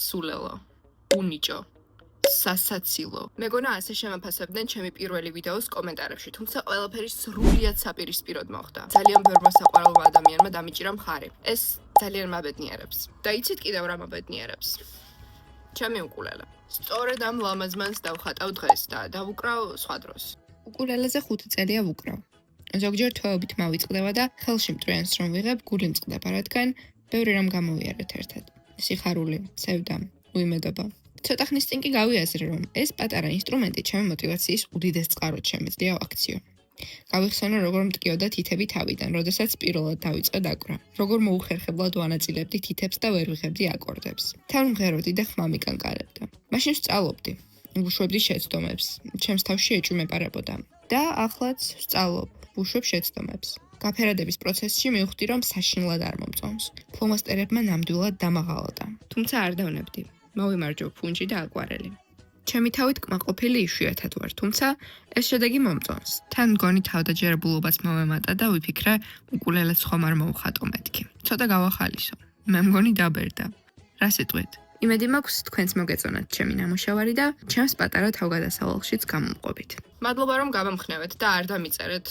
სულელო, უნიჭო, სასაცილო. მეგონა ასე შემაფასებდნენ ჩემი პირველი ვიდეოს კომენტარებში, თუმცა ყველაფერი სრულიად საპირისპიროდ მოხდა. ძალიან ბევრმა საყვარელმა ადამიანმა დამიჭირა მხარი. ეს ძალიან მაბედნიერებს. და იცით კიდევ რა მაბედნიერებს? ჩემი უკულელე. სწორედ ამ ლამაზმანს დავხატავ დღეს და დავუკრავ სხვა დროს. უკულელეზე 5 წელია ვუკრავ. ზოგჯერ თვეობით მავიწყდება და ხელში მტვრიანს რომ ვიღებ, გული მწყდება, რადგან ბევრი რამ გამოვიარეთ ერთად. სიხარული, ცევდა, უიმედობა. ცოტა ხნის წინ კი გავიაზრე, რომ ეს პატარა ინსტრუმენტი ჩემი мотиваციის უდიდეს წყაროდ შემეძლია აქციო. გავიხსენე, როგორ მტკიოდა თითები თავიდან, როდესაც პირველად დავიწყე დაკვრა. როგორ მოუხერხებლად ვანაწილებდი თითებს და ვერ ვიღებდი აკორდებს. თან მღეროდი და ხმა მიკანკარებდა. მაშინ ვსწავლობდი, ვუშვებდი შეცდომებს, ჩემს თავში ეჭვმეპარებოდა. და ახლაც ვსწავლობ, ვუშვებ შეცდომებს. გაფერადების პროცესში მივხვდი, რომ საშინლად არ მომწონს. ფლომასტერებმა ნამდვილად დამაღალდა. თუმცა არ დავნებდი. მოვიმარჯვო ფუნჯი და აკვარელი. ჩემი თავით კმაყოფილი იშვიათად ვარ, თუმცა ეს შედეგი მომწონს. თან მგონი თავდაჯერებულობაც მოვემატა და ვიფიქრე, უკულელეც ხომ არ მოვხატო მეთქი. ცოტა გავახალისო. მე მგონი დაბერდა. რა სიტყვით? იმედი მაქვს თქვენც მოგეწონათ ჩემი ნამუშევარი და ჩემს პატარა თავგადასავალშიც გამომყვებით. მადლობა რომ გამამხნევეთ და არ დამიწერეთ